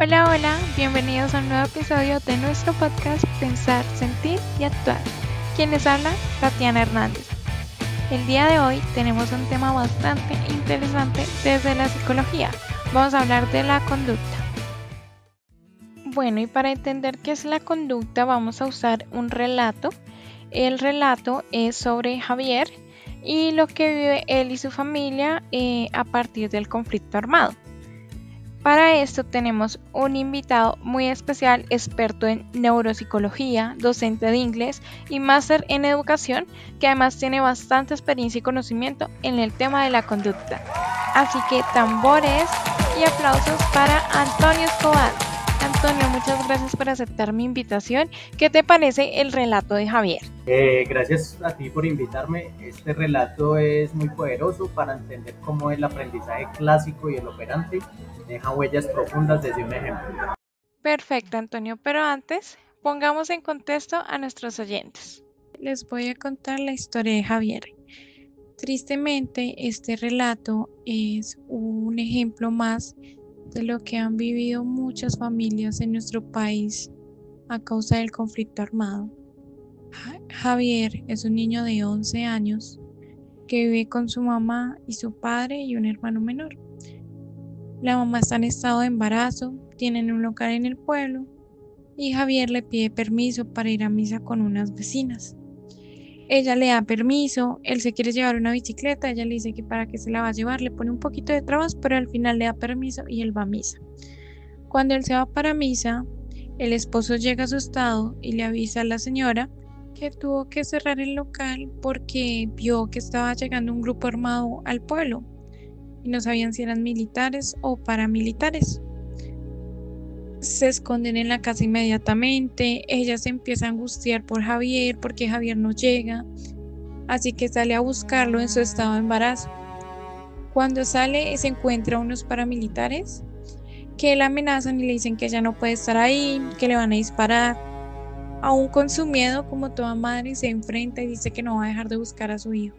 Hola, hola, bienvenidos a un nuevo episodio de nuestro podcast Pensar, Sentir y Actuar. Quien les habla, Tatiana Hernández. El día de hoy tenemos un tema bastante interesante desde la psicología. Vamos a hablar de la conducta. Bueno, y para entender qué es la conducta vamos a usar un relato. El relato es sobre Javier y lo que vive él y su familia a partir del conflicto armado. Para esto tenemos un invitado muy especial, experto en neuropsicología, docente de inglés y máster en educación, que además tiene bastante experiencia y conocimiento en el tema de la conducta. Así que tambores y aplausos para Antonio Escobar. Antonio, muchas gracias por aceptar mi invitación. ¿Qué te parece el relato de Javier? Gracias a ti por invitarme. Este relato es muy poderoso para entender cómo el aprendizaje clásico y el operante deja huellas profundas desde un ejemplo. Perfecto, Antonio, pero antes pongamos en contexto a nuestros oyentes. Les voy a contar la historia de Javier. Tristemente, este relato es un ejemplo más de lo que han vivido muchas familias en nuestro país a causa del conflicto armado. Javier es un niño de 11 años que vive con su mamá y su padre y un hermano menor. La mamá está en estado de embarazo, tienen un local en el pueblo y Javier le pide permiso para ir a misa con unas vecinas. Ella le da permiso, él se quiere llevar una bicicleta, ella le dice que para qué se la va a llevar, le pone un poquito de trabas, pero al final le da permiso y él va a misa. Cuando él se va para misa, el esposo llega asustado y le avisa a la señora que tuvo que cerrar el local porque vio que estaba llegando un grupo armado al pueblo y no sabían si eran militares o paramilitares. Se esconden en la casa inmediatamente, ella se empieza a angustiar por Javier porque Javier no llega, así que sale a buscarlo en su estado de embarazo. Cuando sale se encuentra unos paramilitares que la amenazan y le dicen que ella no puede estar ahí, que le van a disparar. Aún con su miedo, como toda madre, se enfrenta y dice que no va a dejar de buscar a su hijo.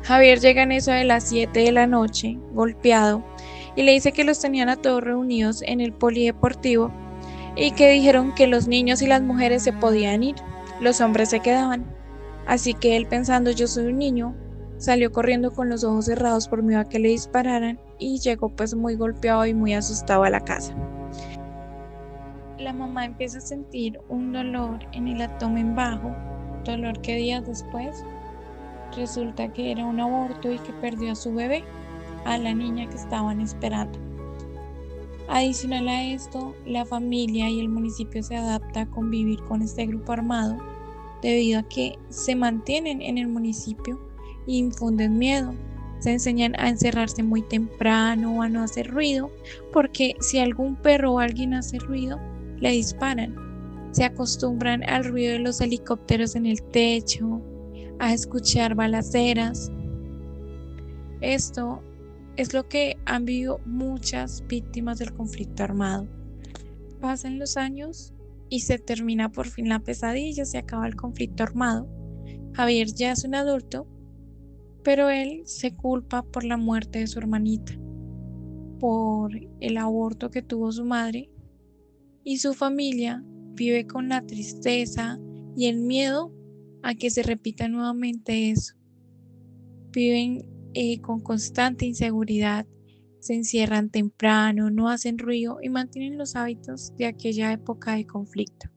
Javier llega en eso de las 7 de la noche, golpeado, y le dice que los tenían a todos reunidos en el polideportivo y que dijeron que los niños y las mujeres se podían ir, los hombres se quedaban. Así que él, pensando yo soy un niño, salió corriendo con los ojos cerrados por miedo a que le dispararan y llegó pues muy golpeado y muy asustado a la casa. La mamá empieza a sentir un dolor en el abdomen bajo, dolor que días después resulta que era un aborto y que perdió a su bebé, a la niña que estaban esperando. Adicional a esto, la familia y el municipio se adapta a convivir con este grupo armado debido a que se mantienen en el municipio e infunden miedo. Se enseñan a encerrarse muy temprano o a no hacer ruido, porque si algún perro o alguien hace ruido, le disparan. Se acostumbran al ruido de los helicópteros en el techo, a escuchar balaceras. Esto es lo que han vivido muchas víctimas del conflicto armado. Pasan los años y se termina por fin la pesadilla, se acaba el conflicto armado. Javier ya es un adulto, pero él se culpa por la muerte de su hermanita, por el aborto que tuvo su madre, y su familia vive con la tristeza y el miedo a que se repita nuevamente eso. Viven con constante inseguridad, se encierran temprano, no hacen ruido y mantienen los hábitos de aquella época de conflicto.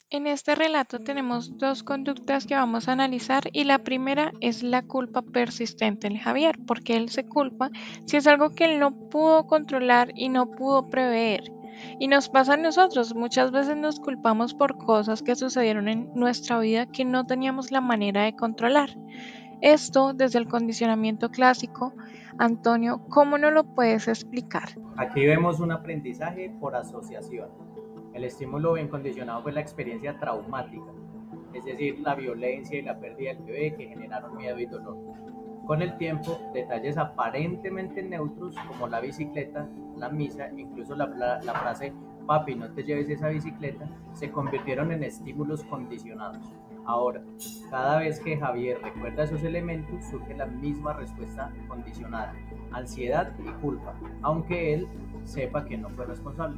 En este relato tenemos dos conductas que vamos a analizar y la primera es la culpa persistente en Javier, porque él se culpa si es algo que él no pudo controlar y no pudo prever. Y nos pasa a nosotros, muchas veces nos culpamos por cosas que sucedieron en nuestra vida que no teníamos la manera de controlar. Esto desde el condicionamiento clásico. Antonio, ¿cómo nos lo puedes explicar? Aquí vemos un aprendizaje por asociación. El estímulo bien condicionado fue la experiencia traumática, es decir, la violencia y la pérdida del bebé que generaron miedo y dolor. Con el tiempo, detalles aparentemente neutros como la bicicleta, la misa, incluso la frase "papi, no te lleves esa bicicleta", se convirtieron en estímulos condicionados. Ahora, cada vez que Javier recuerda esos elementos, surge la misma respuesta condicionada: ansiedad y culpa, aunque él sepa que no fue responsable.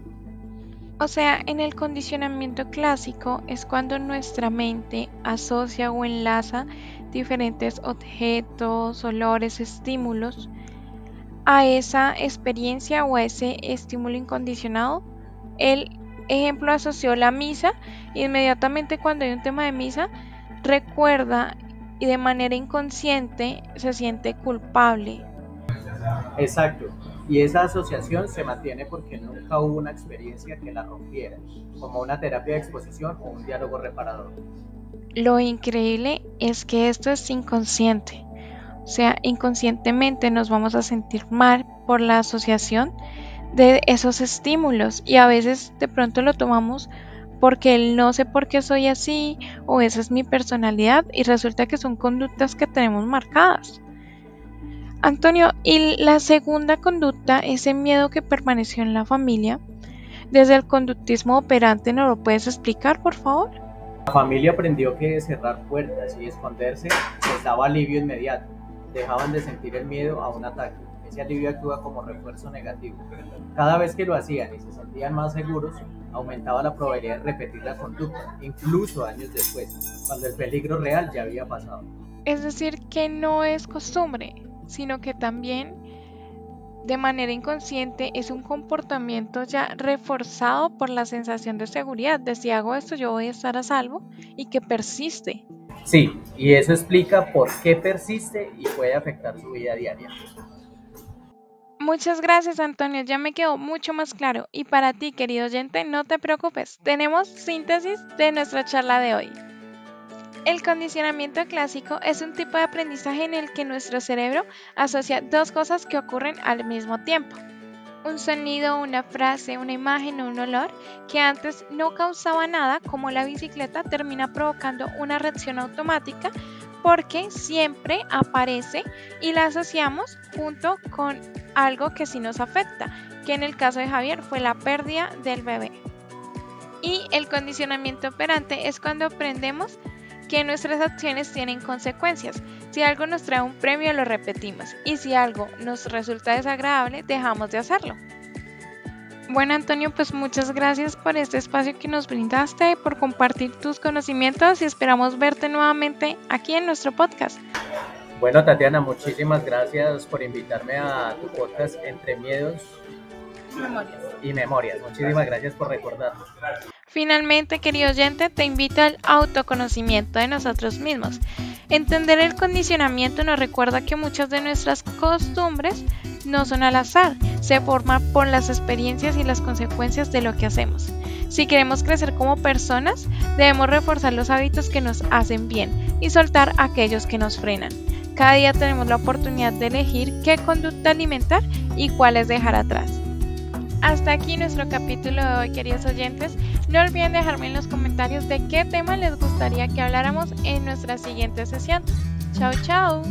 O sea, en el condicionamiento clásico es cuando nuestra mente asocia o enlaza diferentes objetos, olores, estímulos a esa experiencia o a ese estímulo incondicionado. El ejemplo asoció la misa, inmediatamente cuando hay un tema de misa, recuerda y de manera inconsciente se siente culpable. Exacto, y esa asociación se mantiene porque nunca hubo una experiencia que la rompiera, como una terapia de exposición o un diálogo reparador. Lo increíble es que esto es inconsciente, o sea, inconscientemente nos vamos a sentir mal por la asociación de esos estímulos y a veces de pronto lo tomamos porque no sé por qué soy así o esa es mi personalidad y resulta que son conductas que tenemos marcadas. Antonio, y la segunda conducta, ese miedo que permaneció en la familia, desde el conductismo operante, ¿nos lo puedes explicar, por favor? La familia aprendió que cerrar puertas y esconderse les daba alivio inmediato, dejaban de sentir el miedo a un ataque. Ese alivio actúa como refuerzo negativo. Cada vez que lo hacían y se sentían más seguros, aumentaba la probabilidad de repetir la conducta, incluso años después, cuando el peligro real ya había pasado. Es decir, que no es costumbre, sino que también de manera inconsciente es un comportamiento ya reforzado por la sensación de seguridad, de si hago esto yo voy a estar a salvo y que persiste. Sí, y eso explica por qué persiste y puede afectar su vida diaria. Muchas gracias, Antonio, ya me quedó mucho más claro. Y para ti, querido oyente, no te preocupes, tenemos síntesis de nuestra charla de hoy. El condicionamiento clásico es un tipo de aprendizaje en el que nuestro cerebro asocia dos cosas que ocurren al mismo tiempo. Un sonido, una frase, una imagen o un olor que antes no causaba nada, como la bicicleta, termina provocando una reacción automática porque siempre aparece y la asociamos junto con algo que sí nos afecta, que en el caso de Javier fue la pérdida del bebé. Y el condicionamiento operante es cuando aprendemos que nuestras acciones tienen consecuencias. Si algo nos trae un premio, lo repetimos. Y si algo nos resulta desagradable, dejamos de hacerlo. Bueno, Antonio, pues muchas gracias por este espacio que nos brindaste, por compartir tus conocimientos y esperamos verte nuevamente aquí en nuestro podcast. Bueno, Tatiana, muchísimas gracias por invitarme a tu podcast Entre Miedos y Memorias. Muchísimas gracias por recordarnos. Finalmente, querido oyente, te invito al autoconocimiento de nosotros mismos. Entender el condicionamiento nos recuerda que muchas de nuestras costumbres no son al azar, se forman por las experiencias y las consecuencias de lo que hacemos. Si queremos crecer como personas, debemos reforzar los hábitos que nos hacen bien y soltar aquellos que nos frenan. Cada día tenemos la oportunidad de elegir qué conducta alimentar y cuáles dejar atrás. Hasta aquí nuestro capítulo de hoy, queridos oyentes. No olviden dejarme en los comentarios de qué tema les gustaría que habláramos en nuestra siguiente sesión. Chao, chao.